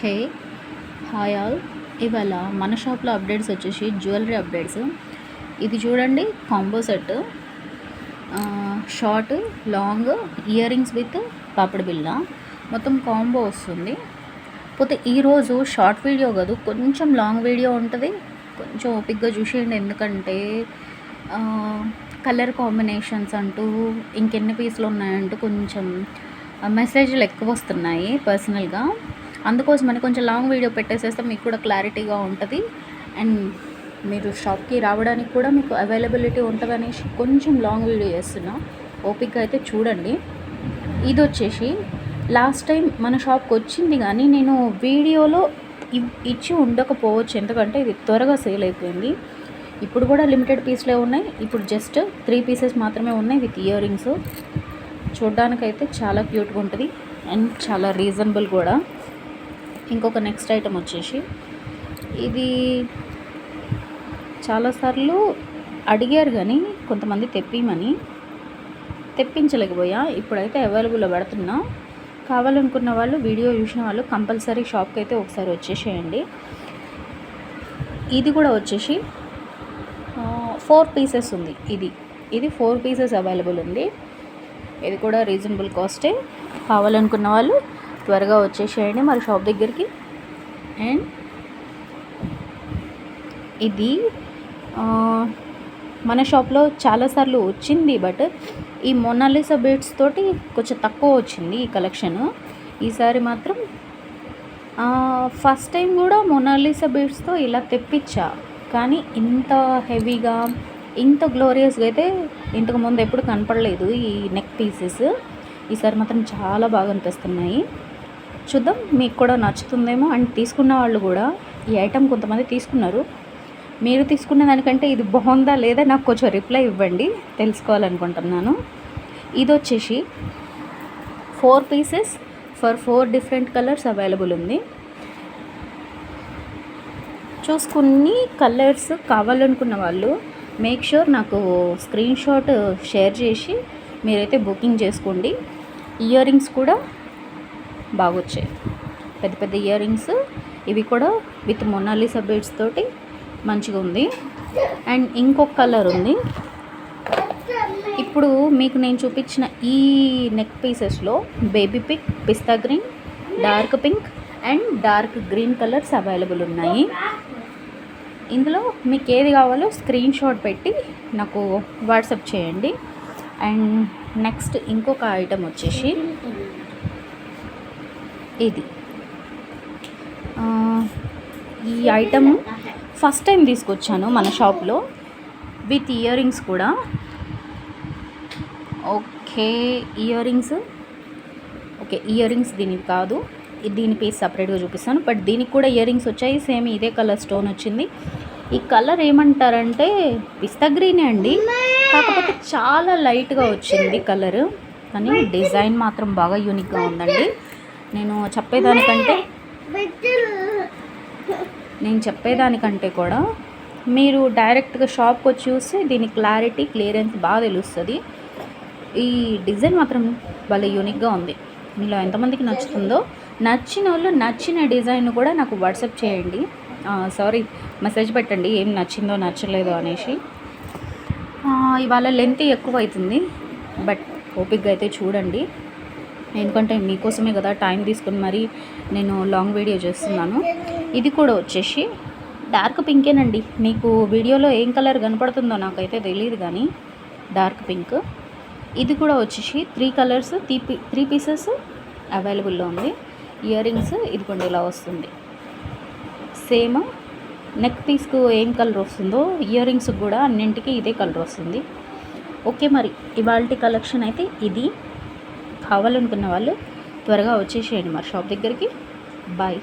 Hey hi all. ఇవాళ మన షాప్లో అప్డేట్స్ వచ్చేసి జ్యువెలరీ అప్డేట్స్. ఇది చూడండి, combo set, short long ear rings with papdi బిళ్ళ మొత్తం కాంబో వస్తుంది. పోతే ఈరోజు షార్ట్ వీడియో కాదు, కొంచెం లాంగ్ వీడియో ఉంటుంది. కొంచెం ఓపిక్గా చూసేయండి, ఎందుకంటే కలర్ కాంబినేషన్స్ అంటూ ఇంకెన్ని పీసులు ఉన్నాయంటూ కొంచెం మెసేజ్లు ఎక్కువ వస్తున్నాయి పర్సనల్గా. అందుకోసమని కొంచెం లాంగ్ వీడియో పెట్టేసేస్తే మీకు కూడా క్లారిటీగా ఉంటుంది అండ్ మీరు షాప్కి రావడానికి కూడా మీకు అవైలబిలిటీ ఉంటుంది అనేసి కొంచెం లాంగ్ వీడియో చేస్తున్నా. ఓపిక అయితే చూడండి. ఇది వచ్చేసి లాస్ట్ టైం మన షాప్కి వచ్చింది, కానీ నేను వీడియోలో ఇచ్చి ఉండకపోవచ్చు, ఎందుకంటే ఇది త్వరగా సేల్ అయిపోయింది. ఇప్పుడు కూడా లిమిటెడ్ పీస్లే ఉన్నాయి. ఇప్పుడు జస్ట్ 3 పీసెస్ మాత్రమే ఉన్నాయి విత్ ఇయర్ రింగ్స్. చూడ్డానికైతే చాలా క్యూట్గా ఉంటుంది అండ్ చాలా రీజనబుల్ కూడా. ఇంకొక నెక్స్ట్ ఐటమ్ వచ్చేసి, ఇది చాలాసార్లు అడిగారు కానీ కొంతమంది తెప్పించలేకపోయా. ఇప్పుడైతే అవైలబుల్లో పెడుతున్నా. కావాలనుకున్న వాళ్ళు, వీడియో చూసిన వాళ్ళు కంపల్సరీ షాప్కి అయితే ఒకసారి వచ్చేసేయండి. ఇది కూడా వచ్చేసి 4 పీసెస్ ఉంది. ఇది 4 పీసెస్ అవైలబుల్ ఉంది. ఇది కూడా రీజనబుల్ కాస్టే. కావాలనుకున్న వాళ్ళు త్వరగా వచ్చేసేయండి మరి షాప్ దగ్గరికి. అండ్ ఇది మన షాప్లో చాలాసార్లు వచ్చింది, బట్ ఈ మొనాలిసా బీడ్స్ తోటి కొంచెం తక్కువ వచ్చింది ఈ కలెక్షన్. ఈసారి మాత్రం ఫస్ట్ టైం కూడా మొనాలిసా బీడ్స్తో ఇలా తెప్పించా, కానీ ఇంత హెవీగా, ఇంత గ్లోరియస్గా అయితే ఇంతకుముందు ఎప్పుడు కనపడలేదు ఈ నెక్ పీసెస్. ఈసారి మాత్రం చాలా బాగా అనిపిస్తున్నాయి. చూద్దాం, మీకు కూడా నచ్చుతుందేమో. అండ్ తీసుకున్న వాళ్ళు కూడా ఈ ఐటెం కొంతమంది తీసుకున్నారు. మీరు తీసుకున్న దానికంటే ఇది బాగుందా లేదా నాకు కొంచెం రిప్లై ఇవ్వండి, తెలుసుకోవాలనుకుంటున్నాను. ఇది వచ్చేసి 4 pieces for 4 different colours available ఉంది. చూసుకుని కలర్స్ కావాలనుకున్న వాళ్ళు మేక్ ష్యూర్ నాకు స్క్రీన్ షాట్ షేర్ చేసి మీరైతే బుకింగ్ చేసుకోండి. ఇయర్ రింగ్స్ కూడా బాగా వచ్చాయి, పెద్ద పెద్ద ఇయర్ రింగ్స్. ఇవి కూడా విత్ మొనాలిసా బీడ్స్ తోటి మంచిగా ఉంది. అండ్ ఇంకొక కలర్ ఉంది. ఇప్పుడు మీకు నేను చూపించిన ఈ నెక్ పీసెస్లో baby pink, pista green, dark pink and dark green colours available ఉన్నాయి. ఇందులో మీకు ఏది కావాలో స్క్రీన్ షాట్ పెట్టి నాకు వాట్సాప్ చేయండి. అండ్ నెక్స్ట్ ఇంకొక ఐటమ్ వచ్చేసి ఇది. ఈ ఐటమ్ ఫస్ట్ టైం తీసుకొచ్చాను మన షాప్లో విత్ ఇయర్ రింగ్స్ కూడా. ఓకే, ఇయర్ రింగ్స్ దీనికి కాదు, దీని పీస్ సపరేట్గా చూపిస్తాను. బట్ దీనికి కూడా ఇయర్ రింగ్స్ వచ్చాయి, సేమ్ ఇదే కలర్ స్టోన్ వచ్చింది. ఈ కలర్ ఏమంటారంటే పిస్తా గ్రీనే అండి, కాకపోతే చాలా లైట్గా వచ్చింది కలర్, కానీ డిజైన్ మాత్రం బాగా యూనిక్గా ఉందండి. నేను చెప్పేదానికంటే కూడా మీరు డైరెక్ట్గా షాప్కి వచ్చి చూస్తే దీని క్లియరెన్స్ బాగా తెలుస్తుంది. ఈ డిజైన్ మాత్రం భలే యూనిక్గా ఉంది. మీలో ఎంతమందికి నచ్చుతుందో, నచ్చిన వాళ్ళు నచ్చిన డిజైన్ కూడా నాకు వాట్సాప్ చేయండి, మెసేజ్ పెట్టండి ఏం నచ్చిందో నచ్చలేదో అనేసి. ఇవాళ లెంత్ ఎక్కువ అవుతుంది, బట్ ఓపిక్గా అయితే చూడండి, ఎందుకంటే మీకోసమే కదా టైం తీసుకుని మరి నేను లాంగ్ వీడియో చేస్తున్నాను. ఇది కూడా వచ్చేసి డార్క్ పింకేనండి. మీకు వీడియోలో ఏం కలర్ కనపడుతుందో నాకైతే తెలియదు, కానీ డార్క్ పింక్. ఇది కూడా వచ్చేసి 3 కలర్స్, 3 పీసెస్ అవైలబుల్లో ఉంది. ఇయర్ రింగ్స్ ఇదిగోండి ఇలా వస్తుంది. సేమ్ నెక్ పీస్కు ఏం కలర్ వస్తుందో ఇయర్ రింగ్స్కి కూడా అన్నింటికి ఇదే కలర్ వస్తుంది. ఓకే, మరి ఇవాల్టి కలెక్షన్ అయితే ఇది. కావాలనుకున్న వాళ్ళు త్వరగా వచ్చేసేయండి మరి షాప్ దగ్గరికి. బాయ్.